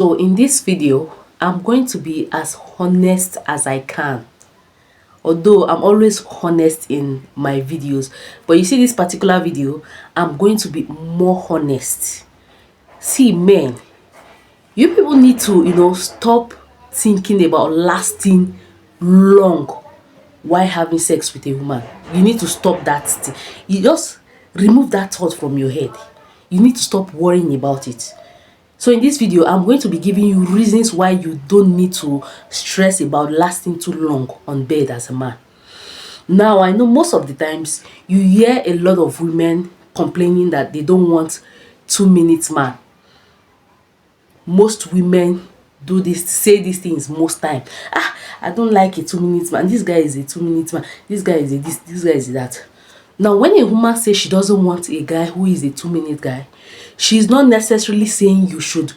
So in this video, I'm going to be as honest as I can. Although I'm always honest in my videos, but you see this particular video, I'm going to be more honest. See, men, you people need to, stop thinking about lasting long while having sex with a woman. You need to stop that thing. You just remove that thought from your head. You need to stop worrying about it. So in this video, I'm going to be giving you reasons why you don't need to stress about lasting too long on bed as a man. Now, I know most of the times you hear a lot of women complaining that they don't want 2 minutes man. Most women do this, say these things most time. I don't like a 2 minutes man. This guy is a 2 minutes man. This guy is a this guy is a that. Now, when a woman says she doesn't want a guy who is a 2 minute guy, she's not necessarily saying you should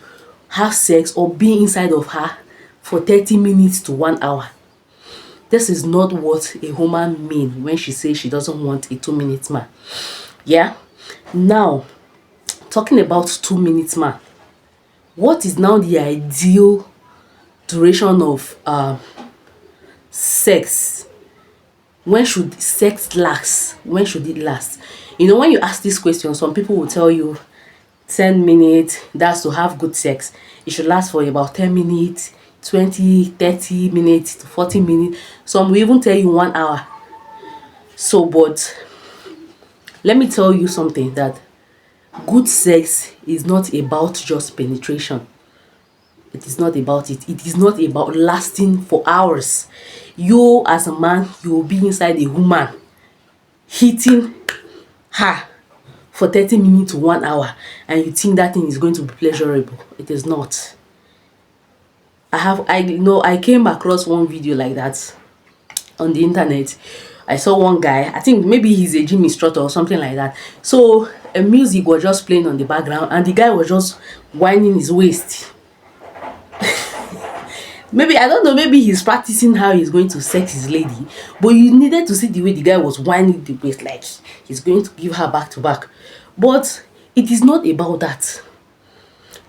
have sex or be inside of her for 30 minutes to 1 hour. This is not what a woman means when she says she doesn't want a 2 minutes man. Yeah? Now, talking about 2 minutes man, what is now the ideal duration of sex? When should sex last? When should it last? When you ask this question, some people will tell you 10 minutes, that's to have good sex. It should last for about 10 minutes, 20, 30 minutes to 40 minutes. Some will even tell you 1 hour. So, but let me tell you something, that good sex is not about just penetration. It is not about it. It is not about lasting for hours. You as a man, you will be inside a woman, hitting her for 30 minutes to 1 hour, and you think that thing is going to be pleasurable. It is not. I came across one video like that on the internet. I saw one guy, I think maybe he's a gym instructor or something like that. So a music was just playing on the background and the guy was just whining his waist. Maybe, I don't know, maybe he's practicing how he's going to sex his lady, but you needed to see the way the guy was whining the waist, like he's going to give her back to back. But it is not about that.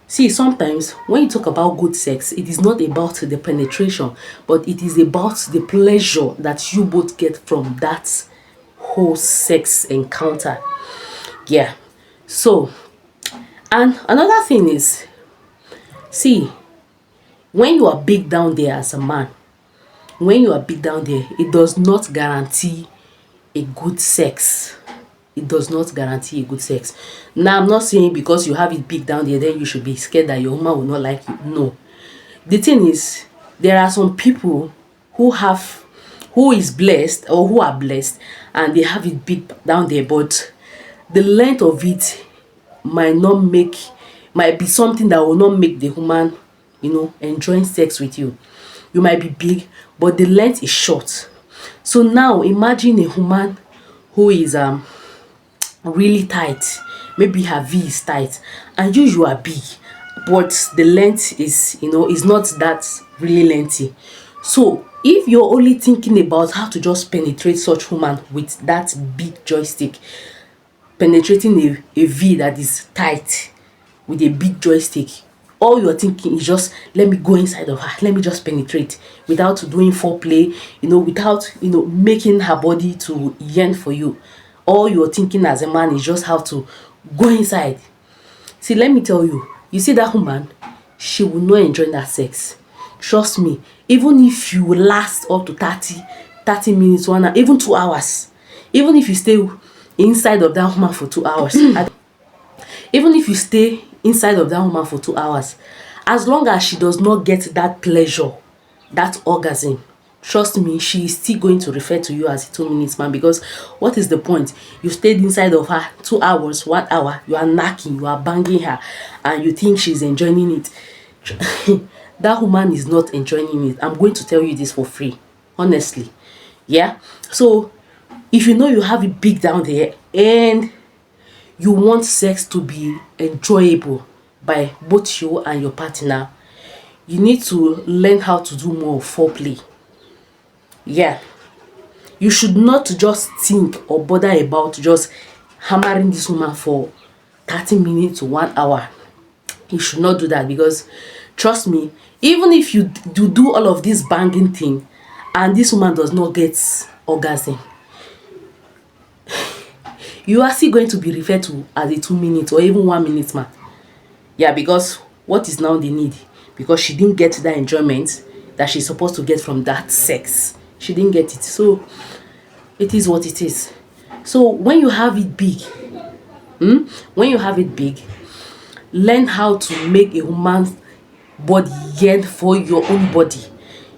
See, sometimes when you talk about good sex, it is not about the penetration, but it is about the pleasure that you both get from that whole sex encounter. Yeah. So, and another thing is, see, when you are big down there as a man, when you are big down there, it does not guarantee a good sex. It does not guarantee a good sex. Now, I'm not saying because you have it big down there, then you should be scared that your woman will not like you. No. The thing is, there are some people who is blessed, or who are blessed, and they have it big down there, but the length of it might be something that will not make the woman, enjoying sex with you. You might be big, but the length is short. So now imagine a woman who is really tight. Maybe her V is tight, and you are big, but the length is not that really lengthy. So if you're only thinking about how to just penetrate such woman with that big joystick, penetrating a V that is tight with a big joystick, all you're thinking is just, let me go inside of her, let me just penetrate, without doing foreplay, without making her body to yearn for you. All you're thinking as a man is just how to go inside. See, let me tell you, you see that woman, she will not enjoy that sex. Trust me. Even if you last up to 30 minutes, 1 hour, even 2 hours, even if you stay inside of that woman for 2 hours, even if you stay inside of that woman for 2 hours, as long as she does not get that pleasure, that orgasm, trust me, she is still going to refer to you as a 2 minutes man. Because what is the point? You stayed inside of her 2 hours, 1 hour, you are knocking, you are banging her, and you think she's enjoying it. That woman is not enjoying it. I'm going to tell you this for free, honestly. Yeah. So if you know you have it big down there and you want sex to be enjoyable by both you and your partner, you need to learn how to do more foreplay. Yeah. You should not just think or bother about just hammering this woman for 30 minutes to 1 hour. You should not do that, because Trust me, even if you do all of this banging thing and this woman does not get orgasm, you are still going to be referred to as a 2 minute or even 1 minute man. Yeah, because what is now the need? Because she didn't get that enjoyment that she's supposed to get from that sex. She didn't get it. So it is what it is. So when you have it big, when you have it big, learn how to make a woman's body yearn for your own body.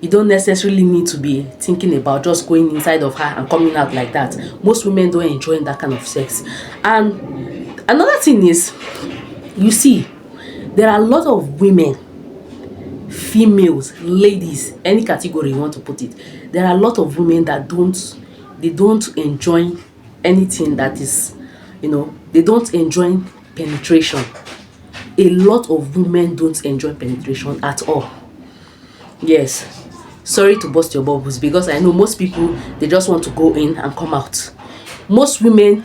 You don't necessarily need to be thinking about just going inside of her and coming out like that. Most women don't enjoy that kind of sex. And another thing is, you see, there are a lot of women, females, ladies, any category you want to put it, there are a lot of women that don't enjoy anything that is, they don't enjoy penetration. A lot of women don't enjoy penetration at all. Yes, sorry to burst your bubbles, because I know most people, they just want to go in and come out. Most women,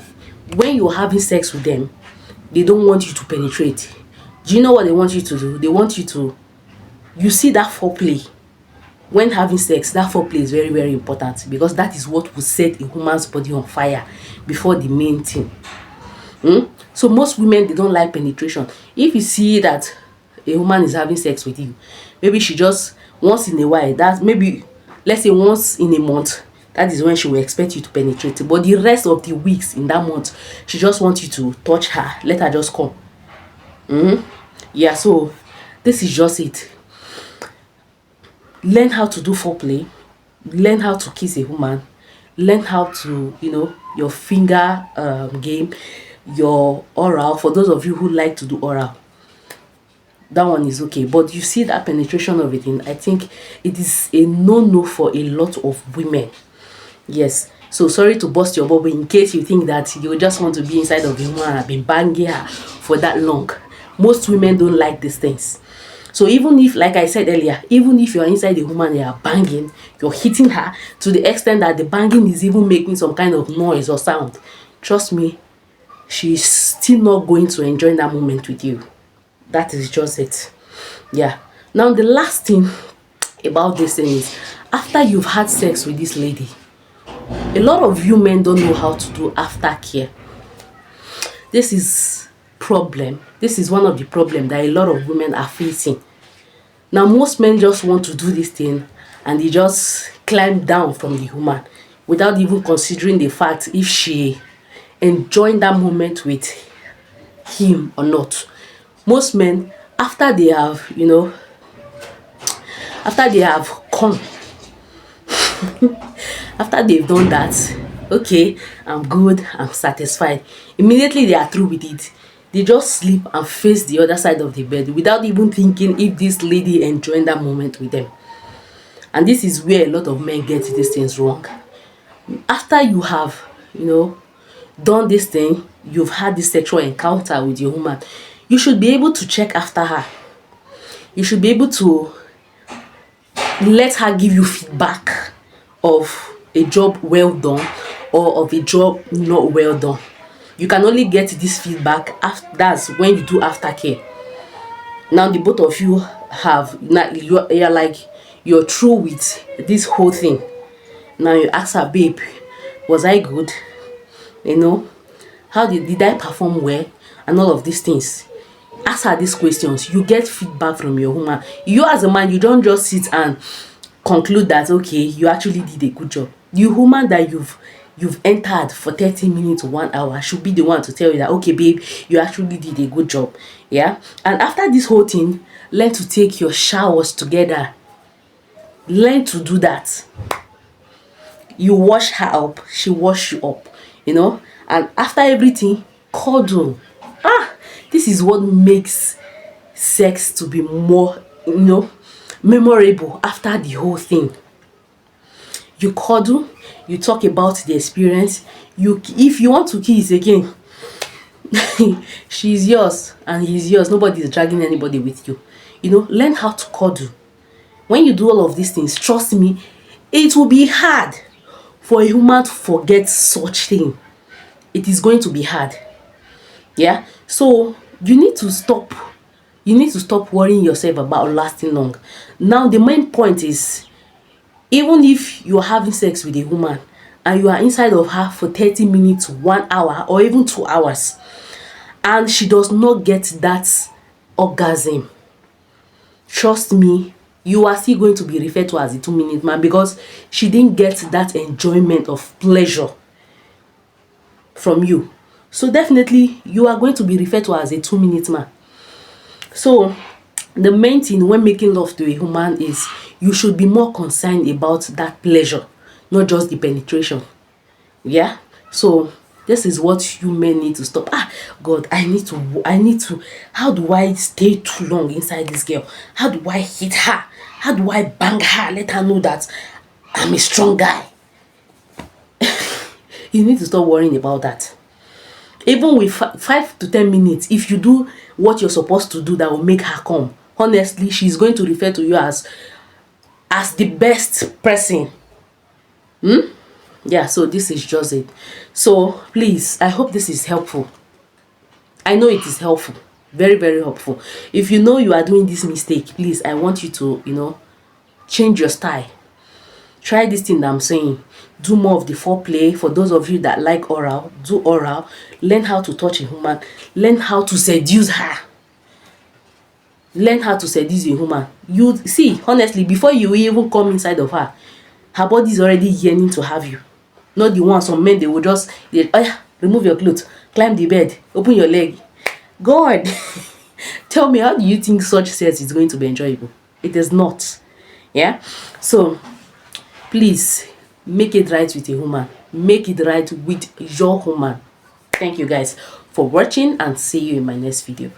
when you're having sex with them, they don't want you to penetrate. Do you know what they want you to do? They want you to, you see, that foreplay. When having sex, that foreplay is very, very important, because that is what will set a woman's body on fire before the main thing. So most women, they don't like penetration. If you see that a woman is having sex with you, maybe she just once in a while, that maybe, let's say once in a month, that is when she will expect you to penetrate. But the rest of the weeks in that month, she just wants you to touch her, let her just come. Yeah, so this is just it. Learn how to do foreplay, learn how to kiss a woman, learn how to, your finger game, your oral. For those of you who like to do oral, that one is okay. But you see, that penetration of it in, I think it is a no for a lot of women. Yes. So sorry to burst your bubble, in case you think that you just want to be inside of a woman and have been banging her for that long. Most women don't like these things. So even if, like I said earlier, even if you're inside a woman, you are banging, you're hitting her to the extent that the banging is even making some kind of noise or sound, trust me, she's still not going to enjoy that moment with you. That is just it. Yeah. Now the last thing about this thing is, after you've had sex with this lady, a lot of you men don't know how to do aftercare. This is one of the problems that a lot of women are facing. Now most men just want to do this thing and they just climb down from the woman without even considering the fact if she enjoying that moment with him or not. Most men, after they have come, after they've done that, okay, I'm good, I'm satisfied, immediately they are through with it, they just sleep and face the other side of the bed without even thinking if this lady enjoying that moment with them. And this is where a lot of men get these things wrong. After you have, done this thing, you've had this sexual encounter with your woman, you should be able to check after her. You should be able to let her give you feedback of a job well done or of a job not well done. You can only get this feedback after, that's when you do aftercare. Now the both of you have, now you're like, you're through with this whole thing. Now you ask her, babe, was I good? How did I perform well? And all of these things. Ask her these questions. You get feedback from your woman. You as a man, you don't just sit and conclude that, okay, you actually did a good job. The woman that you've entered for 30 minutes or 1 hour should be the one to tell you that, okay, babe, you actually did a good job. Yeah. And after this whole thing, learn to take your showers together. Learn to do that. You wash her up, she wash you up, and after everything, cuddle. This is what makes sex to be more, memorable after the whole thing. You cuddle, you talk about the experience. If you want to kiss again, she's yours and he's yours. Nobody is dragging anybody with you. Learn how to cuddle. When you do all of these things, trust me, it will be hard for a woman to forget such thing. It is going to be hard. Yeah. So you need to stop You need to stop worrying yourself about lasting long. Now the main point is, even if you are having sex with a woman and you are inside of her for 30 minutes, 1 hour, or even 2 hours, and she does not get that orgasm, trust me, you are still going to be referred to as a 2 minute man, because she didn't get that enjoyment of pleasure from you. So definitely you are going to be referred to as a 2 minute man. So the main thing when making love to a woman is you should be more concerned about that pleasure, not just the penetration. Yeah. So this is what you men need to stop. God, I need to how do I stay too long inside this girl? How do I hit her? How do I bang her, let her know that I'm a strong guy? You need to stop worrying about that. Even with 5 to 10 minutes, if you do what you're supposed to do, that will make her come, honestly, she's going to refer to you as the best person. Yeah, so this is just it. So please, I hope this is helpful. I know it is helpful, very very helpful. If you know you are doing this mistake, please, I want you to change your style. Try this thing that I'm saying. Do more of the foreplay. For those of you that like oral, do oral. Learn how to touch a woman. Learn how to seduce her. Learn how to seduce a woman. You see, honestly, before you even come inside of her, her body is already yearning to have you. Not the one some men, they will just, oh yeah, remove your clothes, climb the bed, open your leg. God, tell me, how do you think such sex is going to be enjoyable? It is not. Yeah. So please make it right with a woman. Make it right with your woman. Thank you guys for watching, and see you in my next video.